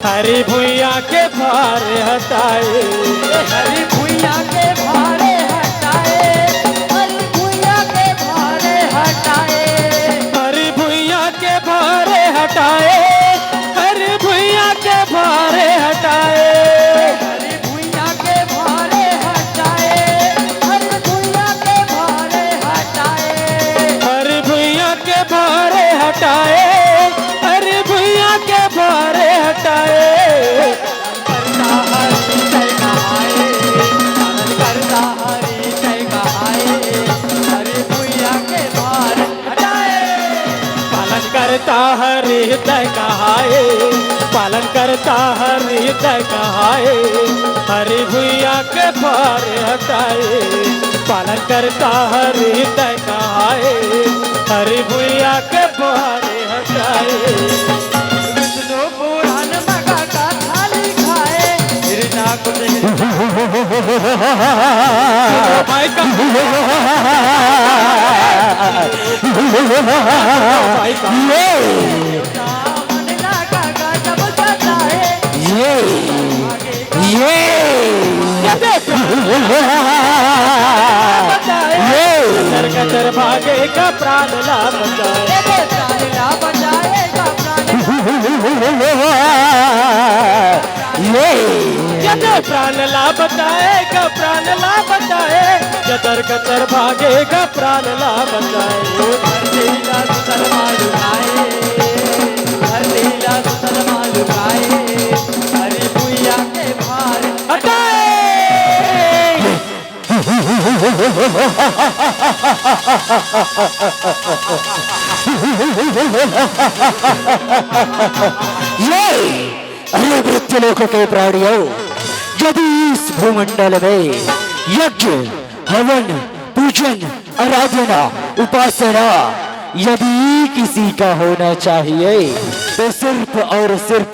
हरी भुइया के भार हटाए, हरी भुइया के भारे हटाए, हरी भुइया के भारे हटाए, हरी भुइया के भारे हटाए, हरी भुइया के भारे हटाए, हरी भुइया के भारे हटाए, हरी भुइया के भारे हटाए, हरी भुइया के भारे हटाए, हरी भुइया के भारे हटाए। करता हरी जय कहाए, करता हरी जय कहाए, हरी भुइया के भार हटाए। पालन करता हरि हृदय कहाए, पालन करता हरि हृदय कहाए, हरि भुइया के भार हटाए, पालन करता हरि हृदय कहाए, हरि भुइया के भार हटाए। विष्णु पुराण मगा का थाली खाए, हिरना कुछ भाई का भाई का मन लगा का जब सताए, कतर कतर भागे का प्राण ला बचाए, प्राण ला बचाएगा प्राण ला बचाएगा, प्राण ला बचाए, कतर कतर भागेगा प्राण ला बचाए। हर लीला सुतल मालुकाए, हर लीला सुतल मालुकाए, हरी भुइया के भार हटाए अरे मृत्युलोक के प्राणियों, यदि इस भूमंडल में यज्ञ हवन पूजन आराधना उपासना यदि किसी का होना चाहिए तो सिर्फ और सिर्फ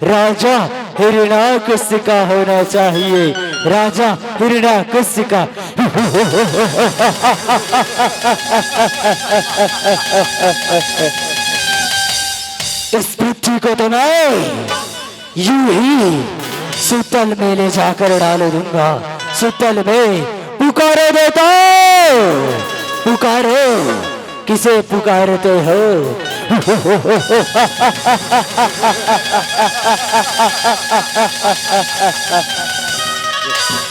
राजा हिरण्याकश्यप का होना चाहिए, राजा हिरण्याकश्यप का। इस पृथ्वी को तो मैं यूं ही सुतल में ले जाकर डाल दूंगा, सुतल में पुकारो देता, पुकारो, किसे पुकारते हो?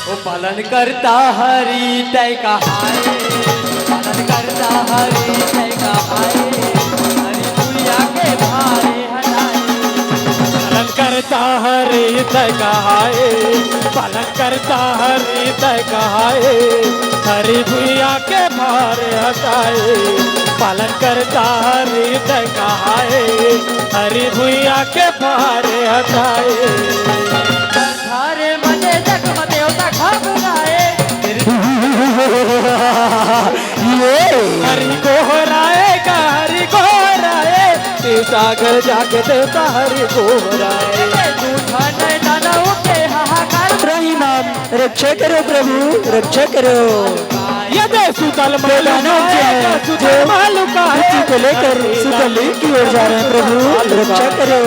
वो पालन करता हरी तय कहाए, पालन करता हरी तय कहाए, हरी भुइया के भारे हटाए। पालन करता हरि हृदय कहाए, पालन करता हरि हृदय कहाए, हरि भुइया के भार हटाए, पालन करता हरि हृदय कहाए, हरि भुइया के भार हटाए। थारे मने जगमते होता घबराए, हरि को हराएगा, हरि को हराए, सागर जाके देवता हरि को हराए। झूठा दानव के हाहाकार रहीमान रक्षा करो प्रभु, रक्षा करो। यदे सुतल दानव क्या है? सुतल मालूका है, पृथ्वी को लेकर सुतल की ओर जा रहे हैं प्रभु, रक्षा करो।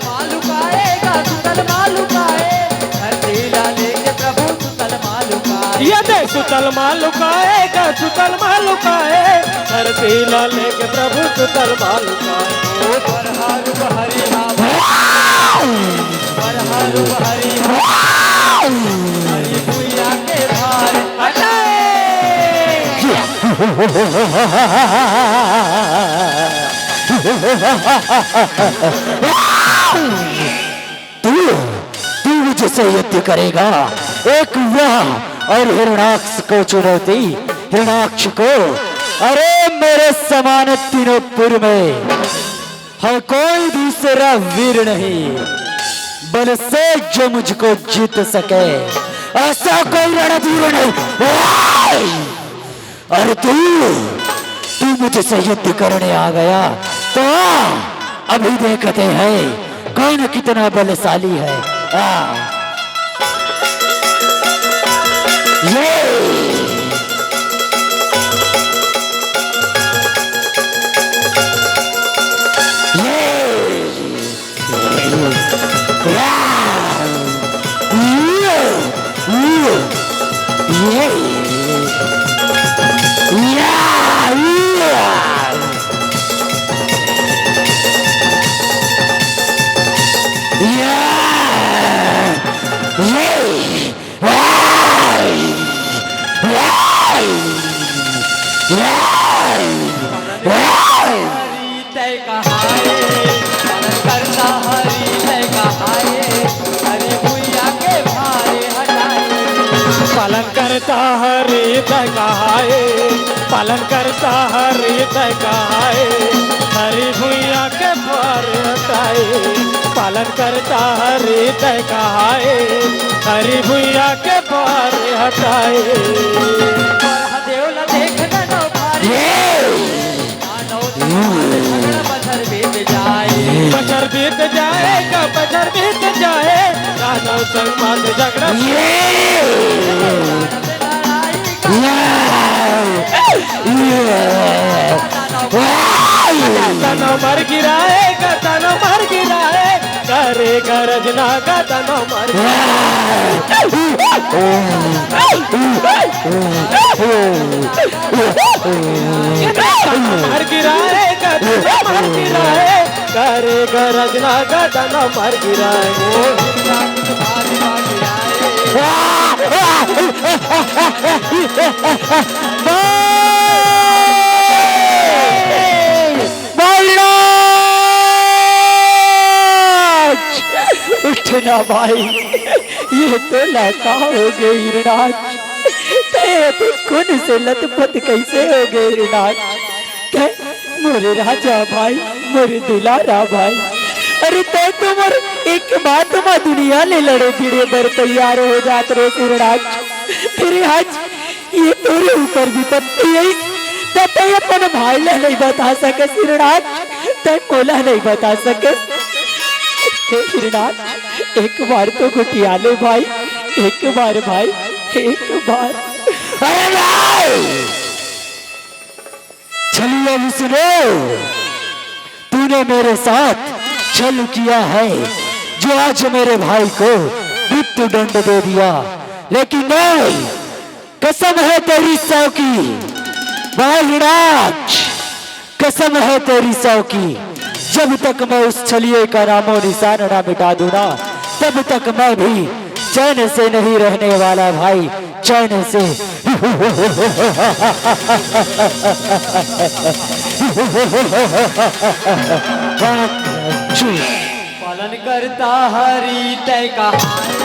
मालुकाएगा सुतल मालुकाए, हर लीला लेके प्रभु सुतल मालुकाए। यदे सुतल मालुकाएगा, सुतल मालुकाए, हर पीला लेके प्रभु सुतल मालुकाए। ओ परहारु हरि हा, परहारु हरि हा, हरि भुइया के भार हटाए। तू मुझसे युद्ध करेगा, एक वह और हिरणाक्ष को चुनौती, हिरणाक्ष को। अरे मेरे समान तीनों में है कोई दूसरा वीर नहीं, बल से जो मुझको जीत सके ऐसा कोई रणधीर नहीं। और तू मुझसे युद्ध करने आ गया तो अभी देखते हैं कौन कितना बलशाली है। ये हरि तय कहाए पालन करता हरि तय कहाए हरि भुइया के भारे हटाए पालन करता हरि तय कहाए पालन करता हरि तय कहाए हरि भुइया के भार हटाए पालन करता हरि तय कहाए हरि भुइया के भार हटाए देवला देखना नो भारी झगड़ा बसर बीत जाए बचर बीत जाएगा बचर बीत जाए राजा संग झगड़ा तनो मर गिराएगा तनो मर गिराए करेगा रजना का तनो मर मर गिराएगा तनो मर गिराए करेगा रजना का तनो मर उठना भाई, ये तो लड़का हो गए हिरणाज। तो खून से लथपथ कैसे हो गए हिरणाज? मोरे राजा भाई, मोरे दुलारा भाई, अरे तो तुम एक बात में दुनिया ले लड़े भिड़े बर तैयार हो जात रे हिरणाज। फिर आज ये तेरे ऊपर विपत्ति है, तो अपन भाई ले नहीं बता सके हिरणाज, तो मोला नहीं बता सके। हिरणाज एक बार तो गुटिया ले भाई, एक बार भाई, एक बार। अरे भाई चलिए अभी सुनो, तूने मेरे साथ छल किया है जो आज मेरे भाई को मृत्यु दंड दे दिया, लेकिन नहीं, कसम है तेरी सौ की हिरणाज, कसम है तेरी सौ की, जब तक मैं उस छलिए का नामो निशान ना मिटा दूं ना, तब तक मैं भी चैन से नहीं रहने वाला भाई, चैन से। पालन करता हरि तय कहाए,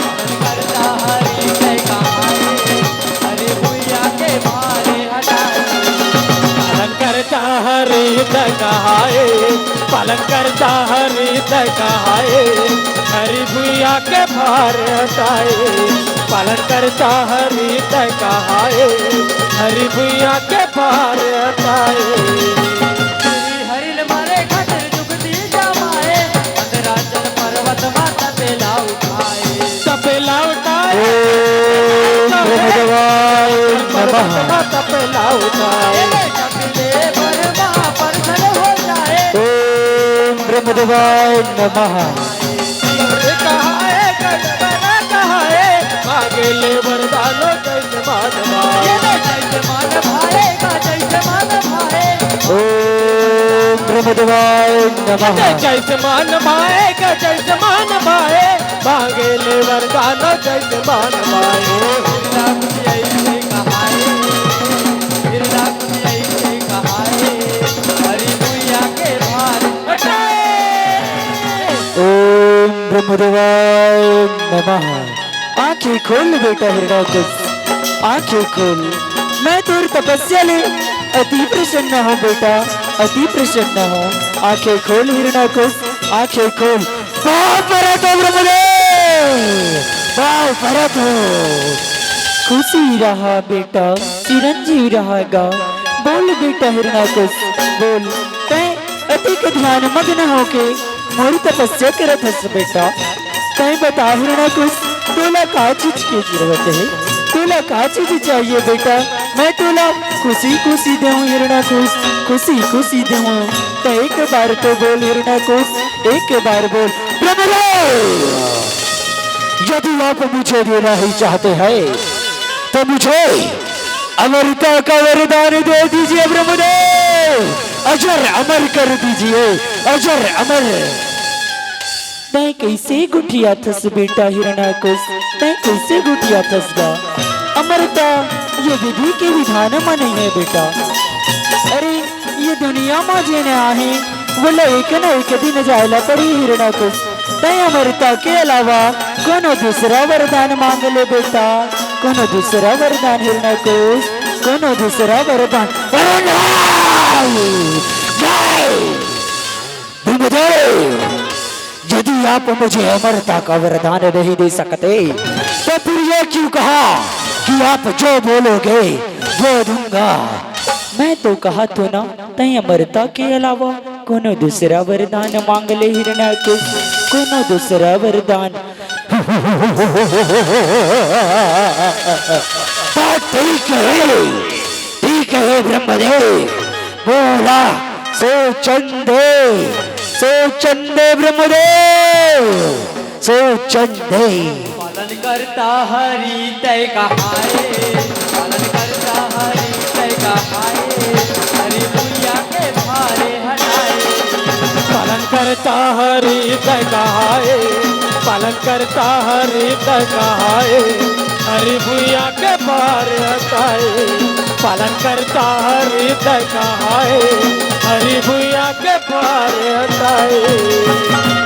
पालन करता हरि तय कहाए, हरि भुइया के भारे हटाए। पालन करता हरि तय कहाए, पालन करता हरि तय कहाए, हरि भुइया के भार हटाए। पालन करता हरि तय कहाए, हरि भुइया के भार हटाए। हरिल मारे खातिर जुगती जमाए, अंतराचल पर्वत माता पेला उठाए, तपेला उठाए, तपेला उठाए, ब्रह्मदेवाय नमः। कहाए कहाए मांगे ले वरदानो जैसे मान ओम ब्रह्मदेवाय नमः। जैसे मान भाएगा जैसे मान भाए, मांगे ले वरदानो जैसे मान भाए। ओम ब्रह्मदेवाय नमः। आंखें खोल बेटा हिरणाकुश, आंखें खोल, मैं तेरी तपस्या ले अति प्रसन्न हूँ बेटा, अति प्रसन्न हूँ। आंखें खोल हिरणाकुश, आंखें खोल। पाँव परत हो ब्रह्मदेव, पाँव परत हो। खुशी रहा बेटा, चिरंजीव रहेगा। बोल बेटा हिरणाकुश, बोल। तय अति के ध्यान मग्न होके मोरी तपस्या करत हस बेटा। तय बता हिरणाकुश, तोला का चीज की जरूरत है, तोला का चीज चाहिए बेटा? मैं तोला खुशी खुशी दूं हिरणाकुश, खुशी खुशी दूं। तो एक बार तो बोल हिरणाकुश, एक बार बोल। ब्रह्मदेव, यदि आप मुझे देना ही चाहते हैं तो मुझे अमरता का वरदान दे दीजिए ब्रह्मदेव, अजर अमर कर दीजिए, अजर अमर। तै कैसे गुठिया थस बेटा हिरणाकुश, तै कैसे गुठिया थस गा? अमरता ये विधि के विधान में नहीं है बेटा। अरे ये दुनिया में जेने आहे बोले एक न एक दिन जायला पड़ी हिरणाकुश। तय अमरता के अलावा कोनो दूसरा वरदान मांग ले बेटा, कोनो दूसरा वरदान हिरणाकुश, कोनो दूसरा वरदान। यदि आप मुझे अमरता का वरदान नहीं दे सकते तो फिर ये क्यों कहा कि आप जो बोलोगे वो दूंगा? मैं तो कहा तो ना, तय अमरता के अलावा कोनो दूसरा वरदान मांग ले हिरणाकुश, कोनो दूसरा वरदान। ठीक है ब्रह्मदेव, बोला सो चंदे, सो चंदे ब्रह्मदेव, सो चंदे। पालन करता हरि तय कहाए, पालन करता हरि तय कहाए, हरि भुइया के भारे हटाए। पालन करता हरि तय कहाए, पालन करता हरि तय कहाए, हरि भुइया के भार हटाए। पालन करता हरि तय कहाए, हरि भुइया के भार हटाए।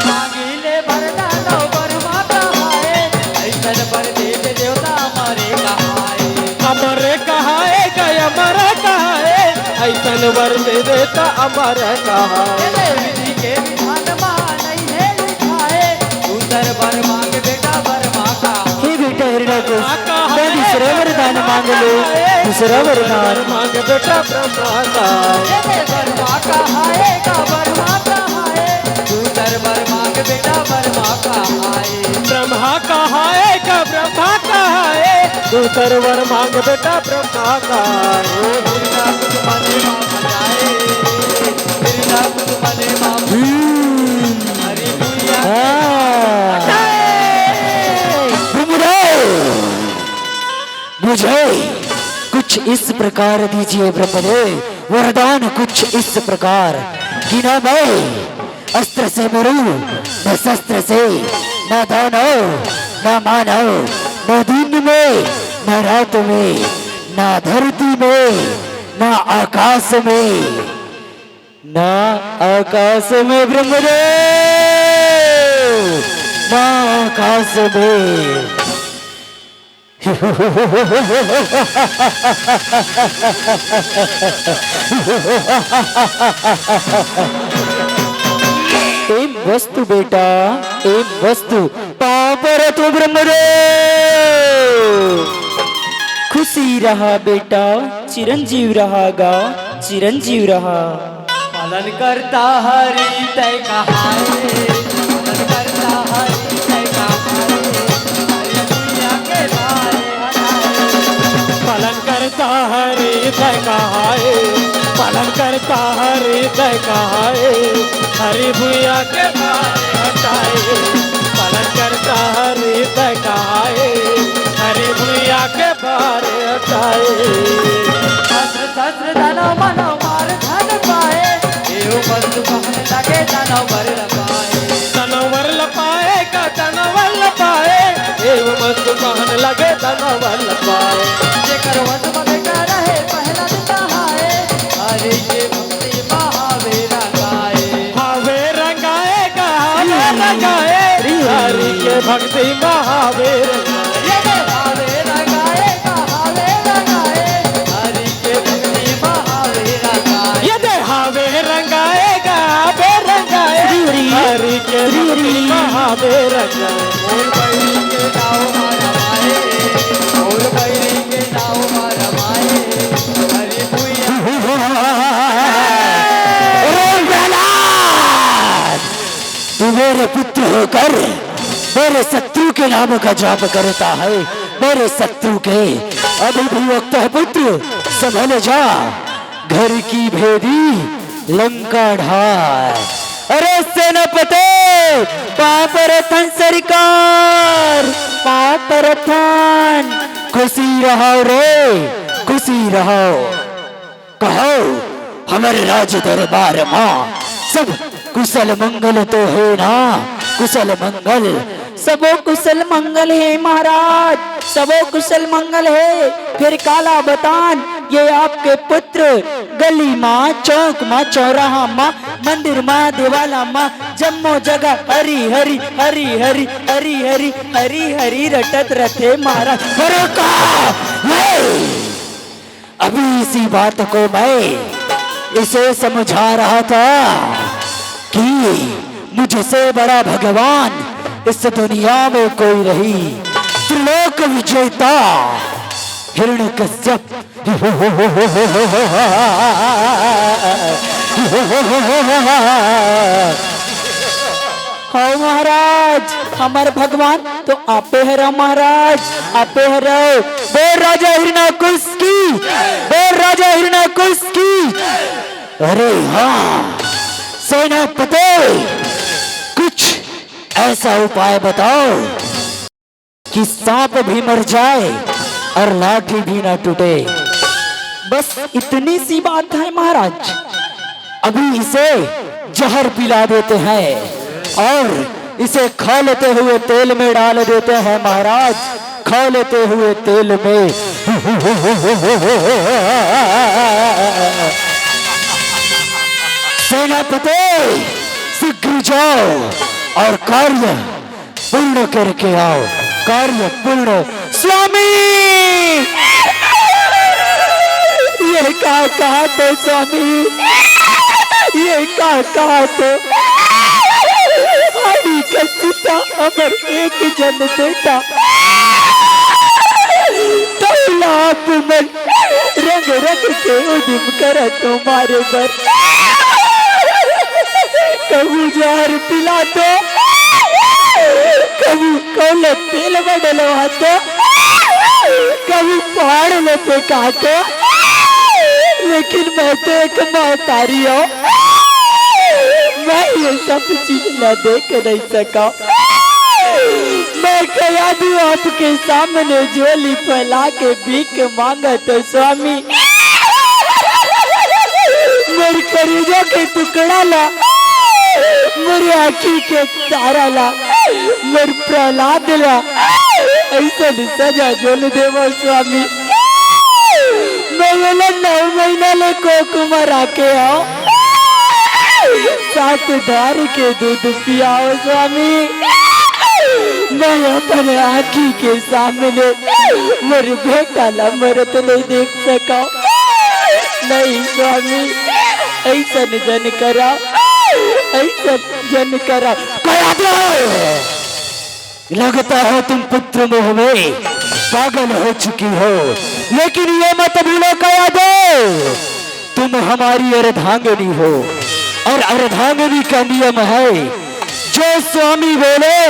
मांगिले वरदानो बरमा कहाए, ऐसन वर दे दे देवता हमारे कहाए। अमर कहाए गए अमर कहाए, ऐसन वर दे देता अमर कहाए। ये विधि के विधान मा नहीं है लिखाए, दूसर वर मांग बेटा बरमा का। हे बेटा हिरणाकुश, मैं दूसरा वरदान मांग लो, दूसरा वरदान मांग बेटा ब्रह्मा का। ये बरमा कहाए का बरमा कहाए, दूसर वर मांग बेटा बरमा कहाए। ब्रह्मा कहाए का ब्रह्मा कहाए, दूसर वर मांग बेटा ब्रह्मा का। बिरला कुछ मने मां बजाए, बिरला कुछ मने मां हरि भुइया मुझे कुछ इस प्रकार दीजिए ब्रह्मदेव, वरदान कुछ इस प्रकार कि न मैं अस्त्र से मरूं, न शस्त्र से, न दानव, न मानव, न दिन में, न रात में, न धरती में, न आकाश में, न आकाश में ब्रह्मदेव, न आकाश में। एम वस्तु बेटा, एम वस्तु पापर तो ब्रह्मदेव। खुशी रहा बेटा, चिरंजीव रहागा, चिरंजीव रहा। पालन करता हरि तय कहाए, पालन करता हरि तय कहाए, हरि भुइया के भारे हटाए। पालन करता हरि तय कहाए, पालन करता हरि तय कहाए, हरि भुइया के भार हटाए। पालन करता हरि तय कहाए, हरि भुइया के भार हटाए। शस्त्र शस्त्र दानव मानव मार धन पाए, एव वस्तु कहने लगे दानव वर लगाए। तनवर लपाए का तनवर लपाए, एव वस्तु कहन लगे तनवर लपाए। जेकर वश में बेटा रहे पहला दिखाए, हरि के भक्ति महावीर गाए। हावे रंगाए का हावे रंगाए, हरि के भक्ति महावीर। ये हावे लगाए कहावे लगाए, हरि के भक्ति महावीर गाए। ये दे हावे रंगाए का हावे रंगाए, हरि के भक्ति महावीर रंगाए। और बैरी के नाव मारा माए, और बैरी के नाव मारा माए, हरि भुइया। तू मेरे पुत्र होकर मेरे शत्रु के नाम का जाप करता है, मेरे शत्रु के। अभी भी वक्त है पुत्र, संभल जा, घर की भेदी लंका ढाल। अरे सेनापति, पापरथन सरकार, पापरथन, खुशी रहो रे, खुशी रहो। कहो हमारे राज दरबार माँ सब कुशल मंगल तो है ना, कुशल मंगल। सबो कुशल मंगल है महाराज, सबो कुशल मंगल है। फिर काला बतान ये आपके पुत्र गली माँ, चौक माँ, चौराहा माँ, मंदिर माँ, देवाला माँ, जम्मो जगह हरी हरी हरी हरी हरी हरी हरी हरी रटत रथे महाराज। अरे का अभी इसी बात को मैं इसे समझा रहा था कि मुझसे बड़ा भगवान इस दुनिया में कोई नहीं। त्रिलोक विजेता हिरण्यकश्यप हाँ महाराज, हमार भगवान तो आपे हरो महाराज, आपे हरो। बोल राजा हिरण्यकुश की, बोल राजा हिरण्यकुश की। अरे हाँ सेनापति, कुछ ऐसा उपाय बताओ कि सांप भी मर जाए और लाठी भी ना टूटे। बस इतनी सी बात है महाराज। अभी इसे जहर पिला देते हैं और इसे खा लेते हुए तेल में डाल देते हैं महाराज, खा लेते हुए तेल में। सेनापति शीघ्र जाओ और कार्य पूर्ण करके आओ, कार्य पूर्ण। स्वामी ये कहा तो स्वामी, ये कहा तो हरी का सीता अमर एक जन बेटा, तौलाप में रंग रंग के उदिम कर तुम्हारे पर। कभी जहर पिला दो, कभी कोले तेल में डलवा दो, कभी पहाड़ में फेंका दो, लेकिन मैं तो एक महतारी हूँ, मैं ये सब चीज न देख नहीं सका। मैं कया दूं आपके सामने झोली फैला के भीख मांगा तो स्वामी मेरे करीजों के टुकड़ा ला, मेरी आँखी के तारा ला, मेरे प्रहलाद ला, ऐसा सजा झोल देवो स्वामी। मैं बोला 9 महीना ले कुमार आके आओ, 7 धार के दूध पियाओ स्वामी। मैं अपने आँखी के सामने मेरे बेटा ला मरत नहीं देख सका। नहीं स्वामी, ऐसा जन करा, ऐसा जन करा। लगता है तुम पुत्र मोह में पागल हो चुकी हो, लेकिन ये मत भूलो कया दो, तुम हमारी अर्धांगिनी हो और अर्धांगिनी का नियम है जो स्वामी बोले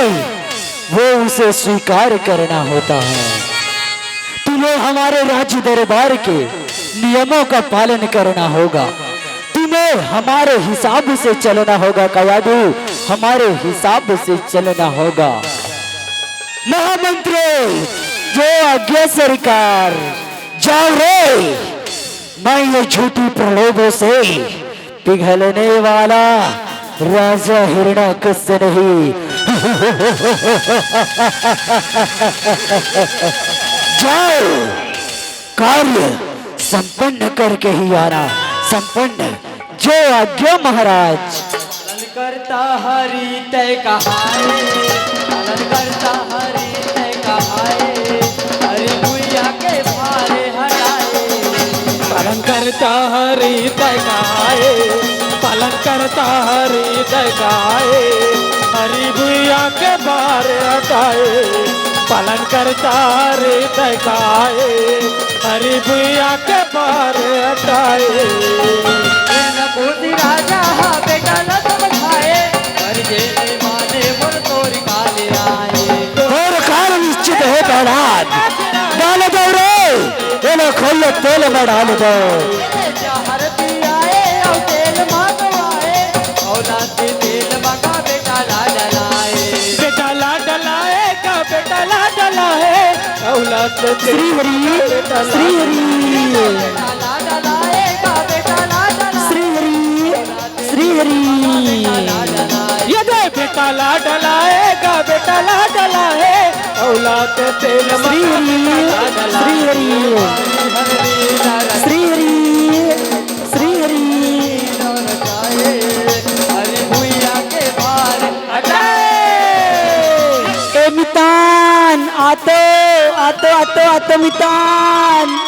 वो उसे स्वीकार करना होता है। तुम्हें हमारे राज्य दरबार के नियमों का पालन करना होगा, तुम्हें हमारे हिसाब से चलना होगा कयादू, हमारे हिसाब से चलना होगा। महामंत्री जो आज्ञा सरकार, जाओ रे। मैं ये झूठी प्रलोभों से पिघलने वाला राजा हिरण्याकश नहीं। जाओ, कार्य संपन्न करके ही आना। संपन्न, जो आज्ञा महाराज। पालन करता हरि तय कहाए, पालन करता हरि तय कहाए, हरि भुइया के भारे हटाए। पालन करता हरि तय कहाए, पालन करता हरि तय कहाए, हरि भुइया के भार हटाए। पालन करता हरि तय कहाए, हरि भुइया के भार हटाए। कोई राजा हा बेटा न समझाए, पर जे माने मोर तोरी काले आए। और काल निश्चित है प्रहलाद, डाल दो रे, ये लो खोलो तेल में डाल दो। जहर पियाए और तेल मंगवाए, औलाद से तेल मंगा बेटा ला डलाए। बेटा ला डलाए का, बेटा ला डलाए, औलाद से श्री हरि, श्री हरि, बेटा ला डलाए का, बेटा ला डलाए। श्री हरि, श्री हरि। ये दे बेटा बेटा लाडला है गा बेटा लाडला है औलाद तेल श्री हरि श्री हरि श्री हरि ए मितान आतो आतो आतो आतो मितान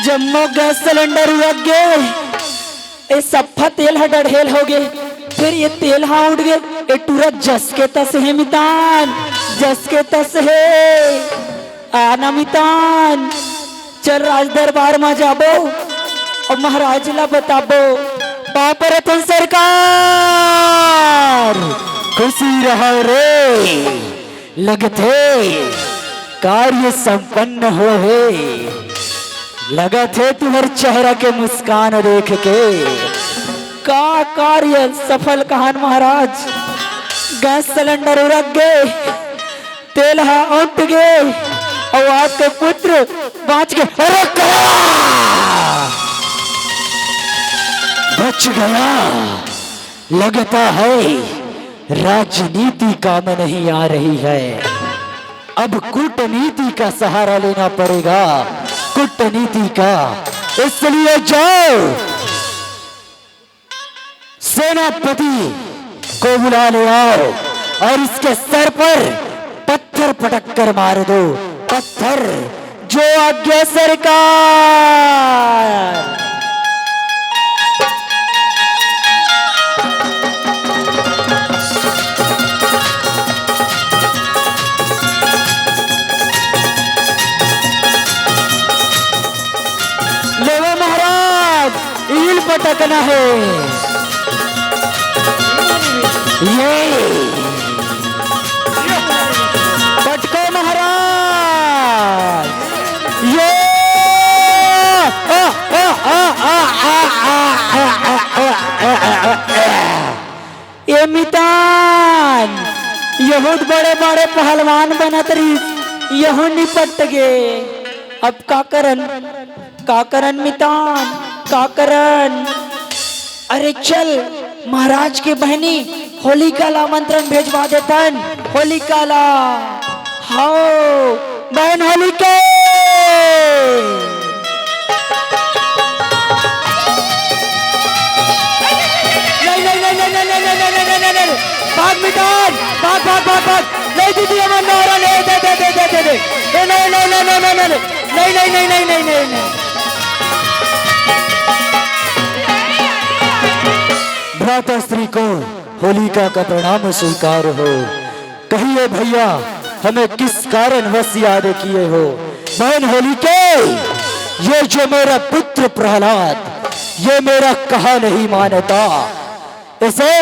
जम्मो गैस सिलेंडर लग गए ए सफा तेल हा डढ़ेल हो गए फिर ये तेल हा उड़ गए ए टूरा जस के तस है मितान जस के तस है आना मितान चल राज दरबार में जाबो और महाराज ला बताबो बाप रतन सरकार खुशी रहो रे लगते कार्य संपन्न हो है लगत है तुम्हारे चेहरा के मुस्कान देख के का कार्य सफल कहान महाराज गैस सिलेंडर उड़क गए तेल हा उठ गए और आपके पुत्र बाँच गए अरे बच गया लगता है राजनीति काम नहीं आ रही है अब कूटनीति का सहारा लेना पड़ेगा कूटनीति का इसलिए जाओ सेनापति को बुला ले आओ और इसके सर पर पत्थर पटक कर मार दो पत्थर जो आज्ञा सरकार लेवे महाराज ईल पटकना है ये पटको महाराज ये ये मितान यहूद बड़े बड़े पहलवान बनत रही यहू निपट गए अब का करन मितान का करन अरे चल महाराज के बहनी होलिका ला आमंत्रण भेजवा देतन होलिका ला हाओ बहन होलिका नहीं भाग मितान भाग भाग भाग भाग नहीं दीदी अमर नौरा ले दे दे दे दे दे दे नहीं नहीं नहीं नहीं नहीं नहीं नहीं नहीं नहीं नहीं नहीं भ्राताश्री को होलिका का प्रणाम स्वीकार हो कहिए भैया हमें किस कारण वश याद किए हो बहन होलिके ये जो मेरा पुत्र प्रहलाद ये मेरा कहा नहीं मानता इसे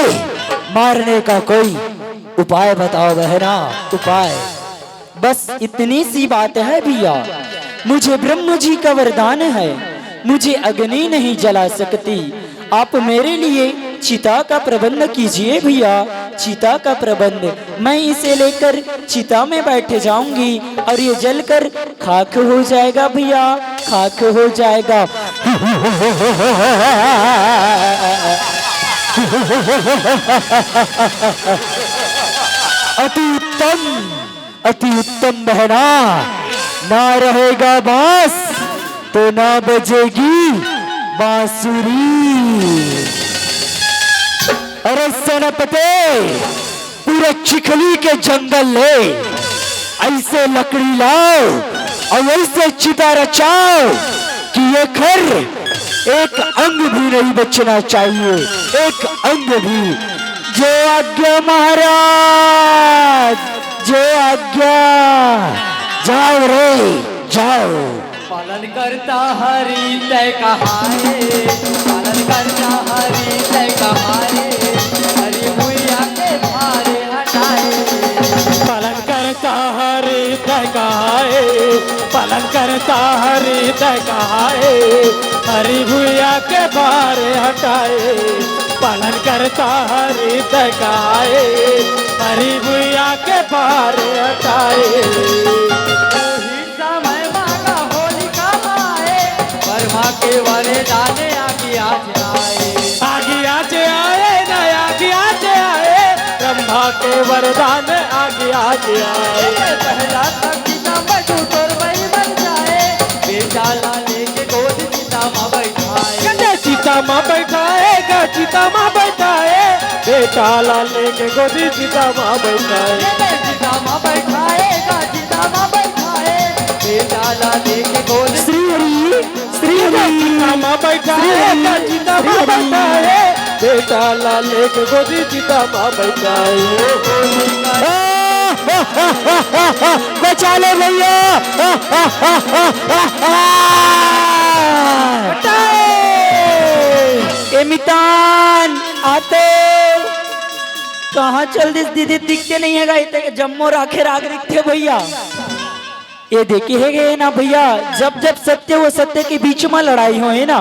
मारने का कोई उपाय बताओ बहना उपाय बस इतनी सी बात है भैया मुझे ब्रह्म जी का वरदान है मुझे अग्नि नहीं जला सकती आप मेरे लिए चिता का प्रबंध कीजिए भैया चिता का प्रबंध मैं इसे लेकर चिता में बैठ जाऊंगी और ये जलकर खाक हो जाएगा भैया खाक हो जाएगा अति उत्तम बहना ना रहेगा बांस तो ना बजेगी बांसुरी अरे सेनापति पूरे चिखली के जंगल ले ऐसे लकड़ी लाओ और ऐसे चिता रचाओ कि ये घर एक अंग भी नहीं बचना चाहिए एक अंग भी जो आज्ञा महाराज जो आज्ञा जाओ रे जाओ पालन करता हरि तय कहाए पालन करता हरि तय कहाए हरि भुइया के भारे हटाए पालन करता हरि तय कहाए पालन करता हरि तय कहाए हरि भुइया के भारे हटाए पालन करता हरि तय कहाए हरि भुइया के भारे हटाए के वाले दाने आगे आज आए न आगे आज आए ब्रह्मा के वरदान आगे आगे आए। पहला तक सीता बटू तोर बड़ी बन जाए, बेटा लाले के गोद सीता माँ बैठाए। कहते सीता माँ बैठाएगा, सीता माँ बैठाए, बेटा लाले के गोदी सीता माँ बैठाए। सीता माँ बैठाएगा, सीता माँ बैठाए, बेटा लाले के गोद। श्री हरि श्री हरि सीता माँ बैठाएगा, सीता माँ बैठाए, बेटा लाले के गोदी सीता माँ बैठाए। बचा ले भैया। ए मितान आते कहाँ चल दिस दीदी दिखते नहीं है गाइते जम्मो राखे राग दिखते भैया। ये देखे है गए ना भैया, जब जब सत्य व सत्य के बीच में लड़ाई हो है ना,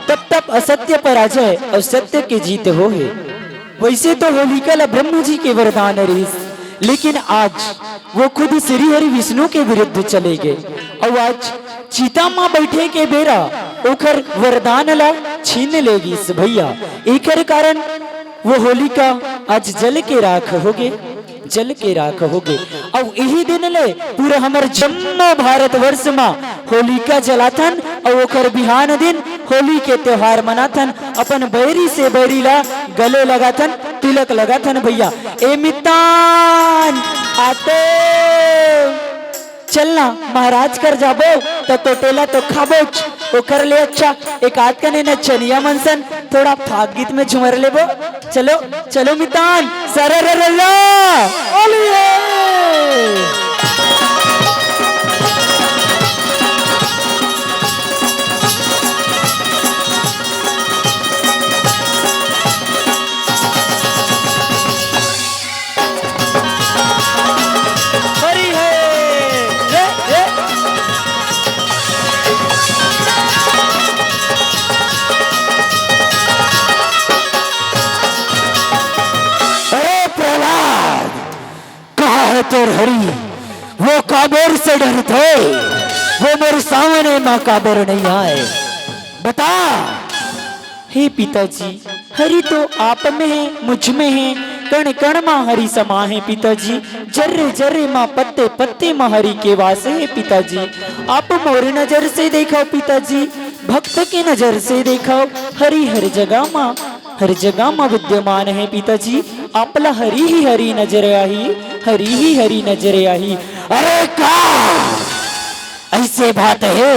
तब तब असत्य पराजय और सत्य की जीत हो है। वैसे तो होलिका ब्रह्म जी के वरदान रीस, लेकिन आज वो खुद श्री हरि विष्णु के विरुद्ध चले गए और आज चीता माँ बैठे के बेरा ओखर वरदान ला छीन लेगी इस भैया। एकर कारण वो होलिका आज जल के राख हो गए, जल के राख हो गए। और यही दिन ले पूरा हमार जम्मो भारत वर्ष में होलिका जलाथन और ओकर बिहान दिन होली के त्योहार मनाथन। अपन बैरी से बैरी ला गले लगाथन, तिलक लगाथन भैया। ए मितान आते चलना महाराज कर जाबो तो टोटेला तो खाबो ओकर ले अच्छा एक आध कने न चनिया मनसन थोड़ा फाग गीत में झुमर लेबो। चलो चलो मितान सरररला ओलिए। तोर हरी वो काबर से डरते, वो मेरे सामने माँ काबर नहीं आए बता। हे पिताजी हरि तो आप में है, मुझ में है, कण कण माँ हरि समा है पिताजी। जर्रे जर्रे माँ पत्ते पत्ते माँ हरि के वास है पिताजी। आप मोर नजर से देखो पिताजी, भक्त के नजर से देखो, हरि हर जगह माँ हर जगह माँ विद्यमान है पिताजी। आपला हरी ही हरी नजर आई, हरी ही हरी नजर आई। अरे का ऐसे बात है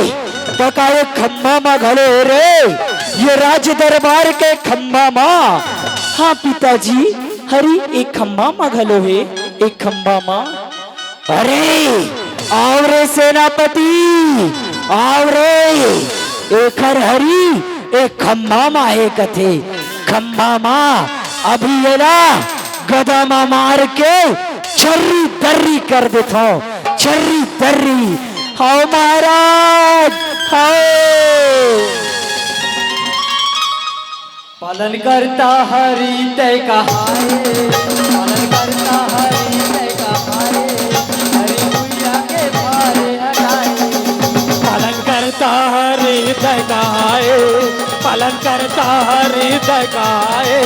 तो का ये खम्बा माँ घड़े रे, ये राज दरबार के खम्बा माँ। हाँ पिताजी हरी एक खम्बा माँ घलो है, एक खम्बा माँ। अरे आओ रे सेनापति आओ रे, एक हरी एक खम्बा माँ है कथे। खम्बा माँ अभी ये ना गदा माँ मार के छर्री दर्री कर देता हूँ, छर्री दर्री। हाओ महाराज हाओ। पालन करता हरि तय कहाए, पालन करता हरि तय कहाए, हरि भुइया के भारे हटाए। पालन करता हृदय गाए, पालन करता हृदय गाए,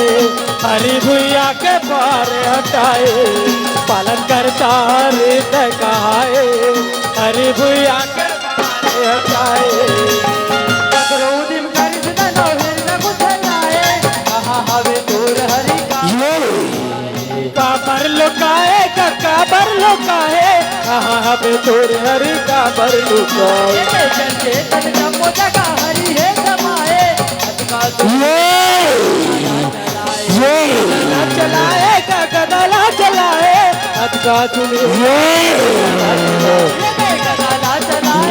हरि भुइया के पार हटाए। पालन करता हृदय गाए, हरि भुइया के पार हटाए। ककरोदिम करिस दनो हिर न कुछलाए, कहा हवे तोर हरि का। काबर लुकाए काबर लुकाए, कहाँ हमें तोर हरि काबर लुकाए। चलते तन जम्मो जगह हरि है समाए, अटका गदला चलाए गदला चलाए, अटका सुने गदला चलाए,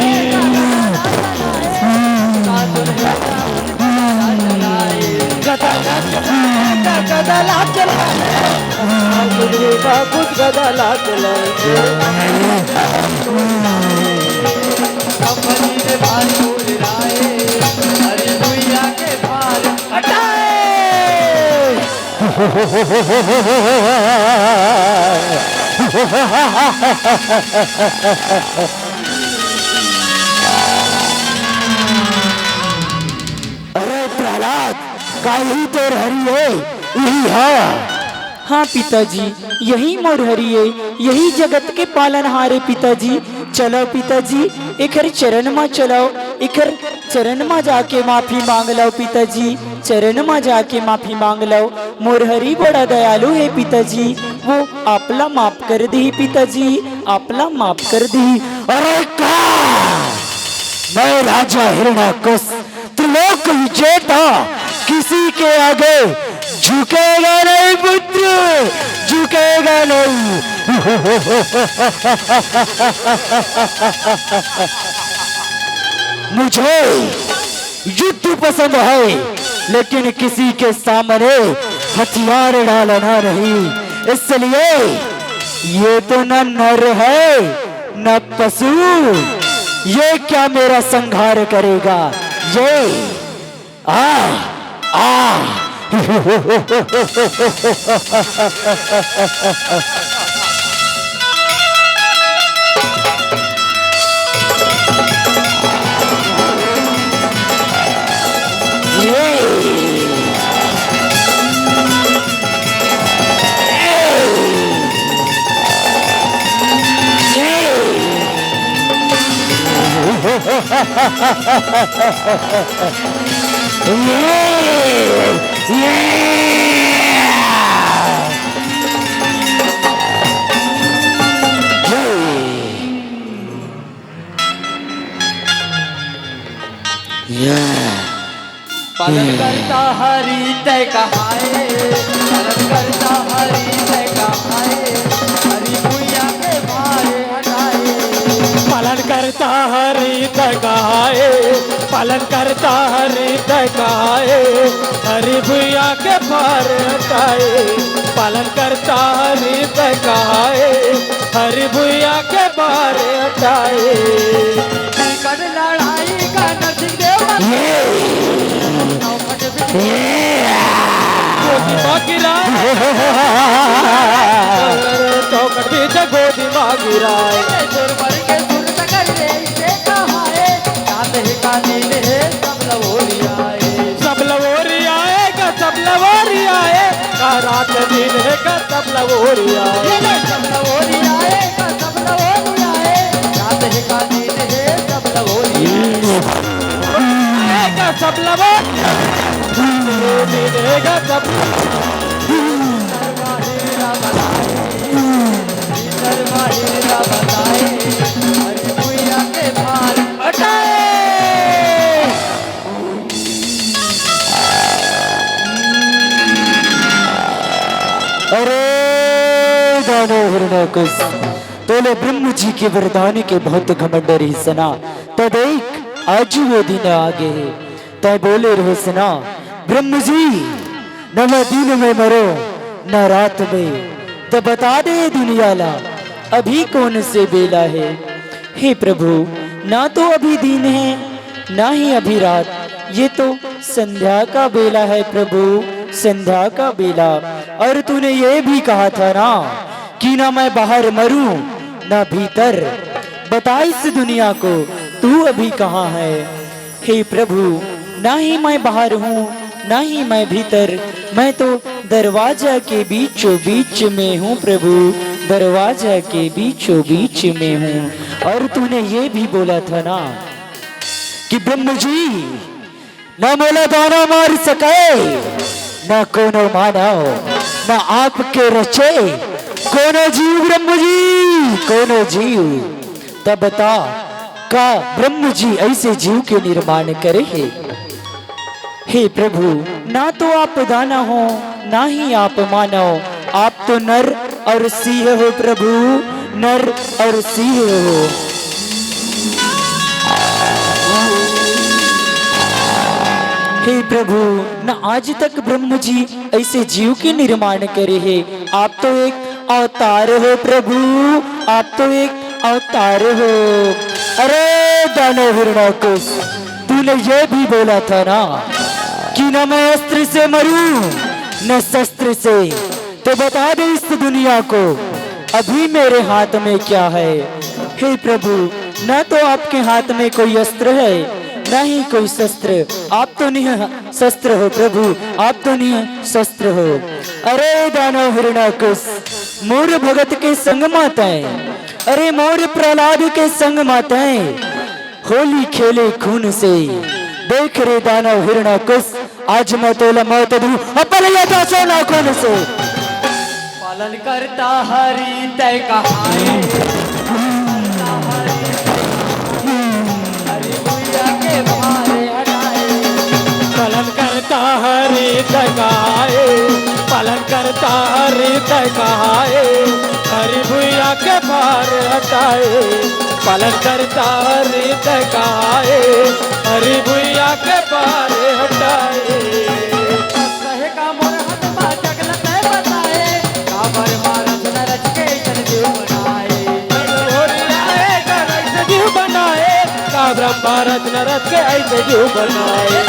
गदला चलाए, कुछ गदला चलाए। कंपनी में भार तोड़ राए, हरि भुइया के भार हटाए। अरे प्रहलाद काही तोर हरि है यही है। हाँ पिताजी, यही मोरहरी है, यही जगत के पालनहार है पिताजी। चलो पिताजी, एकर चरण में चलो, एकर चरण में जाके माफी मांग लो पिताजी, चरण में जाके माफी मांग लो। मोरहरी बड़ा दयालु है पिताजी, वो आपला माफ कर दी पिताजी, आपला माफ कर दी। अरे का मैं राजा हिरण्याकश त्रिलोक विजेता किसी के आगे झुकेगा नहीं पुत्र, झुकेगा नहीं। मुझे युद्ध पसंद है, लेकिन किसी के सामने हथियार डालना नहीं। इसलिए ये तो न नर है न पशु, ये क्या मेरा संहार करेगा? ये आ पालन करता हरि तय कहाए, पालन करता हरि तय कहाए, हरि भुइया के भारे हटाए। पालन करता हरि तय कहाए, पालन करता हरि तय कहाए, हरि भुइया के भारे हटाए। पालन करता हरि तय कहाए, हरि भुइया के भारे हटाए। कर लड़ाई का नरसिंह चौकट पीछे गोदी मागिरा सुर भर के सुर कर ले इसे कहाए, गाते ही कानी ले सब लवोरी आए, सब लवोरी आएगा, सब लवोरी आएगा, रात दिन है का सब लवोरी आए, सब लवोरी आएगा, सब लवोरी आए, रात ही कानी ले सब लवोरी आएगा, सब लवोरी मिलेगा सब। शर्मा बताए हरि भुइया के भार हटाए। अरे दानव हिरण्याकश, तोले ब्रह्म जी के वरदान के बहुत घमंड रही सना। तदेक आज वो दिन आगे है, तय बोले रहो सना ब्रह्म जी न मैं दिन में मरो न रात में, तो बता दे दुनियाला अभी कौन से बेला है। हे प्रभु, ना तो अभी दिन है ना ही अभी रात, ये तो संध्या का बेला है प्रभु, संध्या का बेला। और तूने ये भी कहा था ना कि ना मैं बाहर मरूं ना भीतर, बता इस दुनिया को तू अभी कहाँ है। हे प्रभु, ना ही मैं बाहर हूँ ना ही मैं भीतर, मैं तो दरवाजा के बीचों बीच में हूँ प्रभु, दरवाजा के बीचों बीच में हूँ। और तूने ये भी बोला था ना कि ब्रह्म जी न मोला दाना मार सके, न कोनो मानव न आपके रचे, कोनो जीव ब्रह्म जी, कोनो जीव। तब बता का ब्रह्म जी ऐसे जीव के निर्माण करे है। हे प्रभु, ना तो आप दाना हो ना ही आप मानव, आप तो नर और सिंह हो प्रभु, नर और सिंह हो। हे प्रभु, न आज तक ब्रह्म जी ऐसे जीव के निर्माण करे है, आप तो एक अवतार हो प्रभु, आप तो एक अवतार हो। अरे दानव हिरण्याकश, तूने ये भी बोला था ना कि न मैं अस्त्र से मरूं न शस्त्र से, तो बता दे इस दुनिया को अभी मेरे हाथ में क्या है। हे प्रभु, न तो आपके हाथ में कोई अस्त्र है न ही कोई शस्त्र, आप तो नहीं शस्त्र हो प्रभु, आप तो नहीं शस्त्र हो। अरे दानव हिरणाकुश मोर भगत के संग माताएं, अरे मोर प्रहलाद के संग माताएं होली खेले खून से। देख रे दानव हिरणाकुश आज मैं तोला मौत दूं अपने या सोना खून से। पालन करता हरि तय कहाए, हरि भुइया के भारे हटाए। पालन करता हरि तकाए, पालन करता हरि तकाए, हरि भुइया के भार हटाए। पालन करता हरि तकाए, हरि भुइया के भार हटाए। कहे का मोर हाथ पा जगल तय बताए, काबर मारत न रच के जन जीव बनाए। जीव बनाए का ब्रह्मा रत्न रथ के ऐसे जीव बनाए।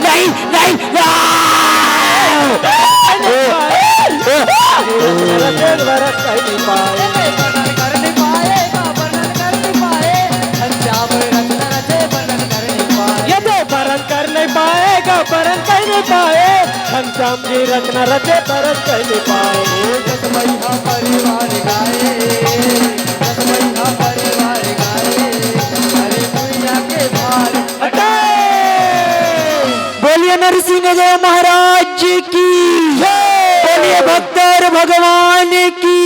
नहीं नहीं भरत कह नहीं पाए, वर्णन कर नहीं पाएगा, वर्णन कर नहीं पाए। श्याम रत्न रचे वर्णन कर नहीं पाए। ये तो भरत कर नहीं पाएगा, भरत कह नहीं पाए। घनश्याम जी रत्न रचे भरत कह नहीं पाए। दसमैया परिवार गाए, दसमैया परिवार गाए, हरि भुइया के भार हटाए। बोलिए नरसिंह जय महाराज की, बोलिए भक्तर भगवान की,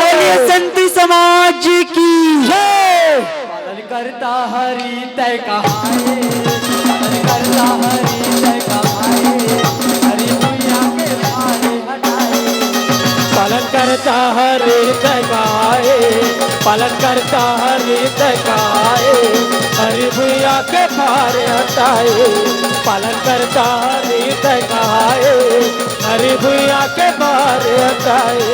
बोलिए संत समाज की। पालन करता हरि तय कहाए, पालन करता हरि तय कहाए, हरि भुइया के भार हटाए। पालन करता हरि तकाए, पालन करता हरि तकाए, हरि भुइया के भार हटाए। पालन करता हरि तकाए, हरि भुइया के भार हटाए।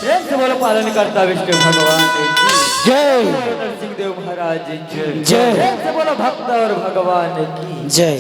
प्रेम से बोलो पालन करता विष्णु भगवान की जय नरसिंह देव महाराज की जय। प्रेम से बोलो भक्त और भगवान की जय।